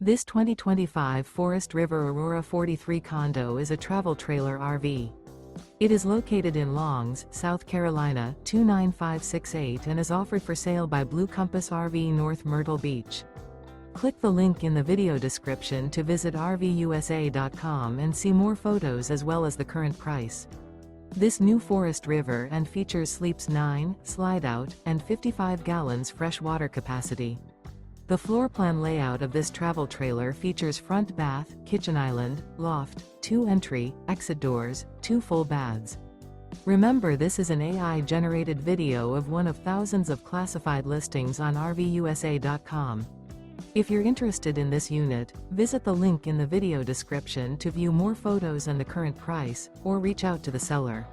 This 2025 Forest River Aurora 43 condo is a travel trailer RV. It is located in Longs, South Carolina, 29568 and is offered for sale by Blue Compass RV North Myrtle Beach. Click the link in the video description to visit RVUSA.com and see more photos as well as the current price. This new Forest River and features sleeps 9, Slideout, and 55 gallons fresh water capacity. The floor plan layout of this travel trailer features front bath, kitchen island, loft, 2 entry, exit doors, 2 full baths. Remember, this is an AI-generated video of one of thousands of classified listings on RVUSA.com. If you're interested in this unit, visit the link in the video description to view more photos and the current price, or reach out to the seller.